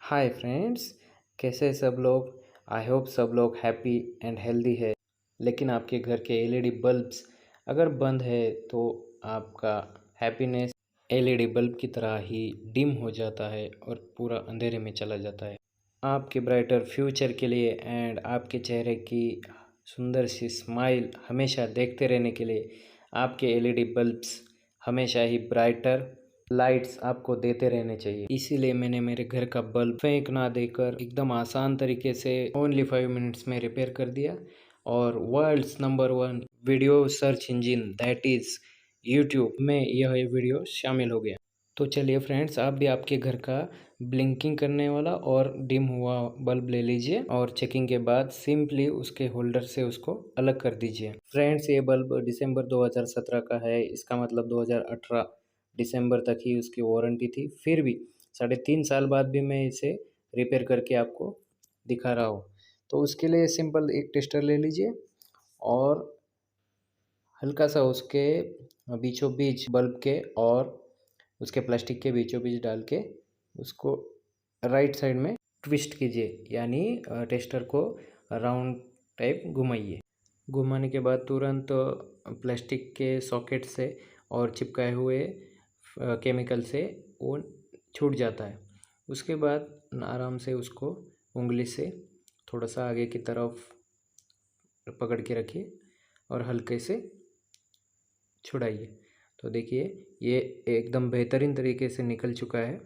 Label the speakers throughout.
Speaker 1: Hi friends, कैसे हैं सब लोग। आई होप सब लोग हैप्पी एंड हेल्दी है। लेकिन आपके घर के एलईडी बल्ब्स अगर बंद है तो आपका हैप्पीनेस एलईडी बल्ब की तरह ही डिम हो जाता है और पूरा अंधेरे में चला जाता है। आपके ब्राइटर फ्यूचर के लिए एंड आपके चेहरे की सुंदर सी स्माइल हमेशा देखते रहने के लिए आपके एलईडी बल्ब्स हमेशा ही ब्राइटर लाइट्स आपको देते रहने चाहिए। इसीलिए मैंने मेरे घर का बल्ब फेंक ना देकर एकदम आसान तरीके से ओनली 5 मिनट्स में रिपेयर कर दिया और world's number 1 video search engine that is YouTube में यह वीडियो शामिल हो गया। तो चलिए फ्रेंड्स, आप भी आपके घर का ब्लिंकिंग करने वाला और डिम हुआ बल्ब ले लीजिए और चेकिंग के बाद सिंपली उसके होल्डर से उसको अलग कर दीजिए। फ्रेंड्स, ये बल्ब दिसंबर 2017 का है, इसका मतलब 2018 दिसंबर तक ही उसकी वारंटी थी। फिर भी 3.5 साल बाद भी मैं इसे रिपेयर करके आपको दिखा रहा हूँ। तो उसके लिए सिंपल एक टेस्टर ले लीजिए और हल्का सा उसके बीचों बीच बल्ब के और उसके प्लास्टिक के बीचों बीच डाल के उसको राइट साइड में ट्विस्ट कीजिए, यानी टेस्टर को राउंड टाइप घुमाइए। घुमाने के बाद तुरंत प्लास्टिक के सॉकेट से और चिपकाए हुए केमिकल से वो छूट जाता है। उसके बाद आराम से उसको उंगली से थोड़ा सा आगे की तरफ पकड़ के रखिए और हल्के से छुड़ाइए। तो देखिए, ये एकदम बेहतरीन तरीके से निकल चुका है।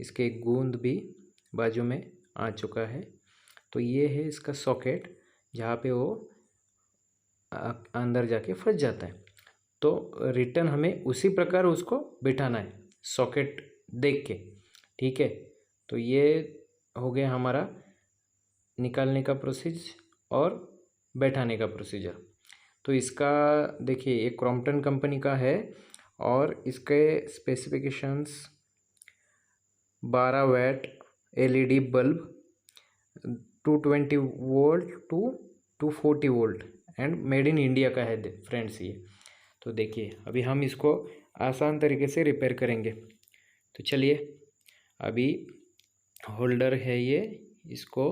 Speaker 1: इसके गूंद भी बाजू में आ चुका है। तो ये है इसका सॉकेट, जहाँ पे वो अंदर जाके फंस जाता है। तो रिटर्न हमें उसी प्रकार उसको बिठाना है, सॉकेट देख के। ठीक है, तो ये हो गया हमारा निकालने का प्रोसीजर और बैठाने का प्रोसीजर। तो इसका देखिए, ये क्रॉम्पटन कंपनी का है और इसके specifications 12 watt LED bulb, 220 volt to 240 volt and made in India का है फ्रेंड्स ये। तो देखिए, अभी हम इसको आसान तरीके से रिपेयर करेंगे। तो चलिए, अभी होल्डर है ये, इसको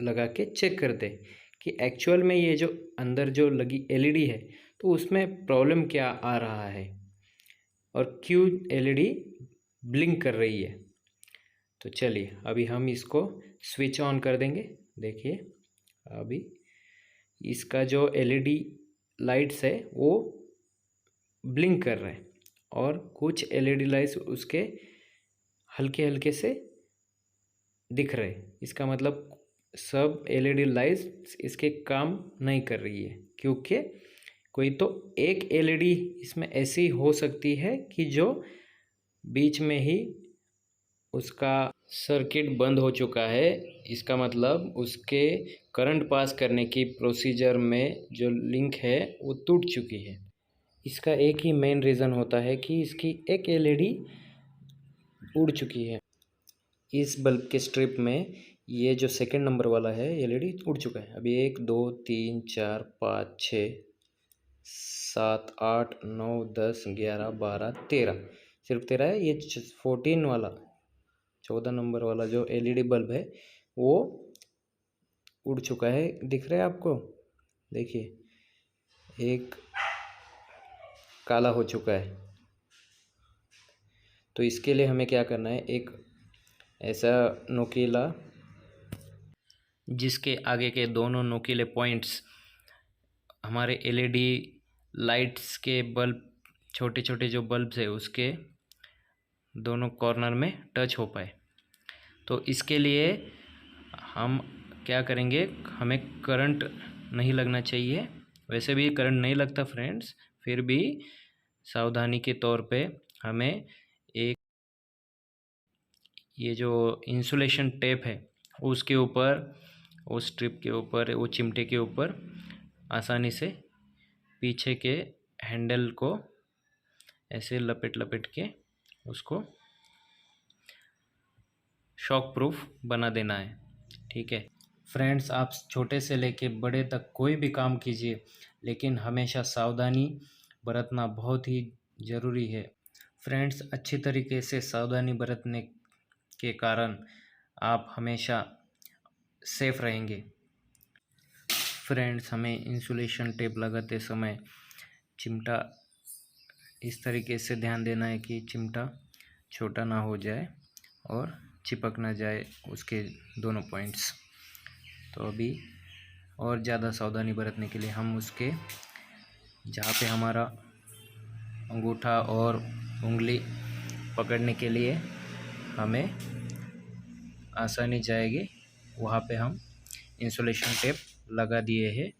Speaker 1: लगा के चेक करते हैं कि एक्चुअल में ये जो अंदर जो लगी एलईडी है तो उसमें प्रॉब्लम क्या आ रहा है और क्यों एलईडी ब्लिंक कर रही है। तो चलिए, अभी हम इसको स्विच ऑन कर देंगे। देखिए, अभी इसका जो एलईडी लाइट्स है वो ब्लिंक कर रहे हैं और कुछ एलईडी लाइट्स उसके हल्के हल्के से दिख रहे हैं। इसका मतलब सब एलईडी लाइट्स इसके काम नहीं कर रही है, क्योंकि कोई तो एक एलईडी इसमें ऐसी हो सकती है कि जो बीच में ही उसका सर्किट बंद हो चुका है। इसका मतलब उसके करंट पास करने की प्रोसीजर में जो लिंक है वो टूट चुकी है। इसका एक ही मेन रीज़न होता है कि इसकी एक एलईडी उड़ चुकी है। इस बल्ब के स्ट्रिप में ये जो सेकंड नंबर वाला है एलईडी उड़ चुका है। अभी 1 2 3 4 5 6 7 8 9 10 11 12 13, सिर्फ 13 है। ये 14 वाला 14 नंबर वाला जो एलईडी बल्ब है वो उड़ चुका है। दिख रहा है आपको? देखिए, एक काला हो चुका है। तो इसके लिए हमें क्या करना है, एक ऐसा नोकीला जिसके आगे के दोनों नोकीले पॉइंट्स हमारे एलईडी लाइट्स के बल्ब, छोटे छोटे जो बल्ब्स है उसके दोनों कॉर्नर में टच हो पाए। तो इसके लिए हम क्या करेंगे, हमें करंट नहीं लगना चाहिए। वैसे भी करंट नहीं लगता फ्रेंड्स, फिर भी सावधानी के तौर पे हमें एक ये जो इंसुलेशन टेप है उसके ऊपर, उस स्ट्रिप के ऊपर, वो चिमटे के ऊपर आसानी से पीछे के हैंडल को ऐसे लपेट लपेट के उसको शॉक प्रूफ बना देना है। ठीक है फ्रेंड्स, आप छोटे से लेके बड़े तक कोई भी काम कीजिए, लेकिन हमेशा सावधानी बरतना बहुत ही ज़रूरी है। फ्रेंड्स, अच्छी तरीके से सावधानी बरतने के कारण आप हमेशा सेफ रहेंगे। फ्रेंड्स, हमें इंसुलेशन टेप लगाते समय चिमटा इस तरीके से ध्यान देना है कि चिमटा छोटा ना हो जाए और चिपक ना जाए उसके दोनों पॉइंट्स। तो अभी और ज़्यादा सावधानी बरतने के लिए हम उसके जहाँ पे हमारा अंगूठा और उंगली पकड़ने के लिए हमें आसानी जाएगी, वहाँ पे हम इंसुलेशन टेप लगा दिए हैं।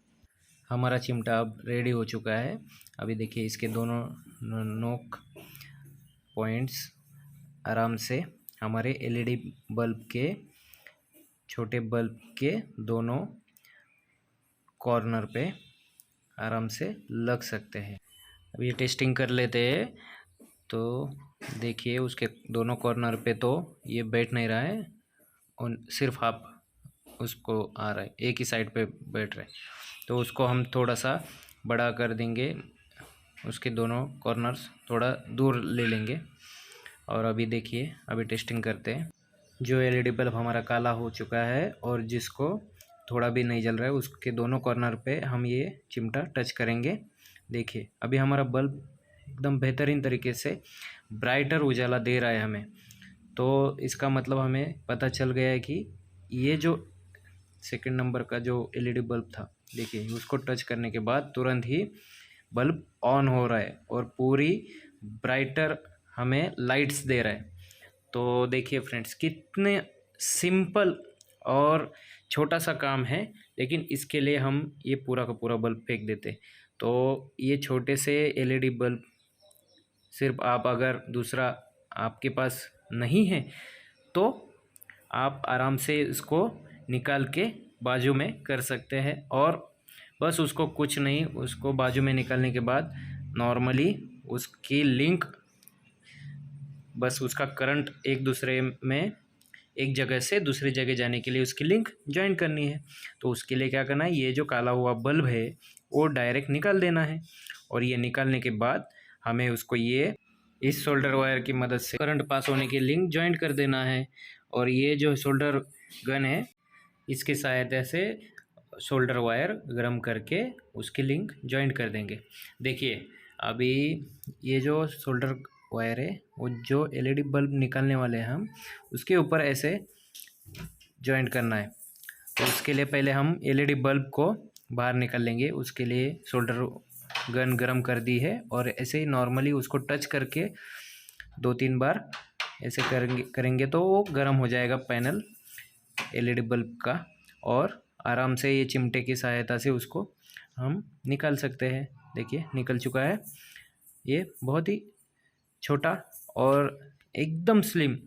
Speaker 1: हमारा चिमटा अब रेडी हो चुका है। अभी देखिए इसके दोनों नोक पॉइंट्स आराम से हमारे एलईडी बल्ब के, छोटे बल्ब के दोनों कॉर्नर पे आराम से लग सकते हैं। अब ये टेस्टिंग कर लेते हैं। तो देखिए उसके दोनों कॉर्नर पे तो ये बैठ नहीं रहा है और सिर्फ आप उसको आ रहा है, एक ही साइड पे बैठ रहा है। तो उसको हम थोड़ा सा बड़ा कर देंगे, उसके दोनों कॉर्नर्स थोड़ा दूर ले लेंगे। और अभी देखिए अभी टेस्टिंग करते हैं। जो एलईडी बल्ब हमारा काला हो चुका है और जिसको थोड़ा भी नहीं जल रहा है, उसके दोनों कॉर्नर पे हम ये चिमटा टच करेंगे। देखिए अभी हमारा बल्ब एकदम बेहतरीन तरीके से ब्राइटर उजाला दे रहा है हमें। तो इसका मतलब हमें पता चल गया है कि ये जो सेकंड नंबर का जो एलईडी बल्ब था, देखिए उसको टच करने के बाद तुरंत ही बल्ब ऑन हो रहा है और पूरी ब्राइटर हमें लाइट्स दे रहा है। तो देखिए फ्रेंड्स, कितने सिंपल और छोटा सा काम है, लेकिन इसके लिए हम ये पूरा का पूरा बल्ब फेंक देते। तो ये छोटे से एलईडी बल्ब सिर्फ आप अगर दूसरा आपके पास नहीं है तो आप आराम से इसको निकाल के बाजू में कर सकते हैं। और बस उसको कुछ नहीं, उसको बाजू में निकालने के बाद नॉर्मली उसकी लिंक, बस उसका करंट एक दूसरे में, एक जगह से दूसरी जगह जाने के लिए उसकी लिंक ज्वाइन करनी है। तो उसके लिए क्या करना है, ये जो काला हुआ बल्ब है वो डायरेक्ट निकाल देना है। और ये निकालने के बाद हमें उसको ये इस सोल्डर वायर की मदद से करंट पास होने की लिंक ज्वाइन कर देना है। और ये जो सोल्डर गन है, इसकी सहायता से सोल्डर वायर गर्म करके उसकी लिंक ज्वाइन कर देंगे। देखिए अभी ये जो सोल्डर वायर है वो जो एलईडी बल्ब निकालने वाले हैं हम उसके ऊपर ऐसे ज्वाइंट करना है। तो उसके लिए पहले हम एलईडी बल्ब को बाहर निकाल लेंगे। उसके लिए सोल्डर गन गरम कर दी है और ऐसे ही नॉर्मली उसको टच करके 2-3 बार ऐसे करेंगे तो वो गर्म हो जाएगा पैनल एलईडी बल्ब का। और आराम से ये चिमटे की सहायता से उसको हम निकाल सकते हैं। देखिए निकल चुका है। ये बहुत ही छोटा और एकदम स्लिम,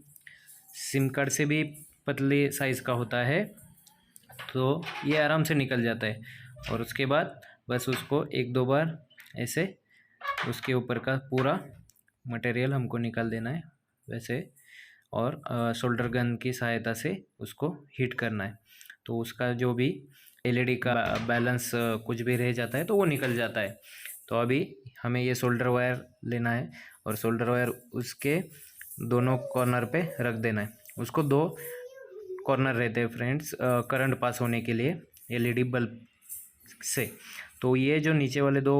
Speaker 1: सिम कार्ड से भी पतले साइज़ का होता है, तो ये आराम से निकल जाता है। और उसके बाद बस उसको 1-2 बार ऐसे उसके ऊपर का पूरा मटेरियल हमको निकाल देना है वैसे। और सोल्डर गन की सहायता से उसको हीट करना है। तो उसका जो भी एलईडी का बैलेंस कुछ भी रह जाता है तो वो निकल जाता है। तो अभी हमें ये सोल्डर वायर लेना है और सोल्डर वायर उसके दोनों कॉर्नर पे रख देना है। उसको 2 कॉर्नर रहते हैं फ्रेंड्स करंट पास होने के लिए एलईडी बल्ब से। तो ये जो नीचे वाले 2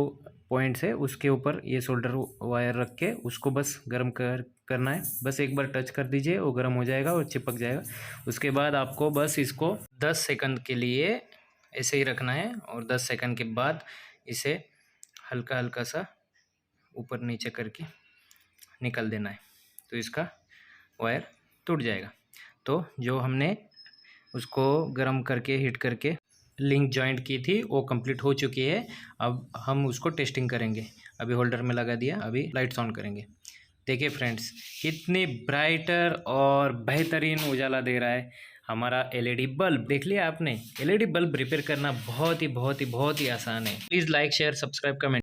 Speaker 1: पॉइंट्स है उसके ऊपर ये सोल्डर वायर रख के उसको बस गर्म करना है। बस एक बार टच कर दीजिए, वो गर्म हो जाएगा और चिपक जाएगा। उसके बाद आपको बस इसको 10 सेकंड के लिए ऐसे ही रखना है और 10 सेकंड के बाद इसे हल्का हल्का सा ऊपर नीचे करके निकल देना है। तो इसका वायर टूट जाएगा। तो जो हमने उसको गर्म करके हीट करके लिंक जॉइंट की थी वो कंप्लीट हो चुकी है। अब हम उसको टेस्टिंग करेंगे। अभी होल्डर में लगा दिया, अभी लाइट्स ऑन करेंगे। देखिए फ्रेंड्स, कितनी ब्राइटर और बेहतरीन उजाला दे रहा है हमारा एलईडी बल्ब। देख लिया आपने, एलईडी बल्ब रिपेयर करना बहुत ही आसान है। Please like share subscribe comment.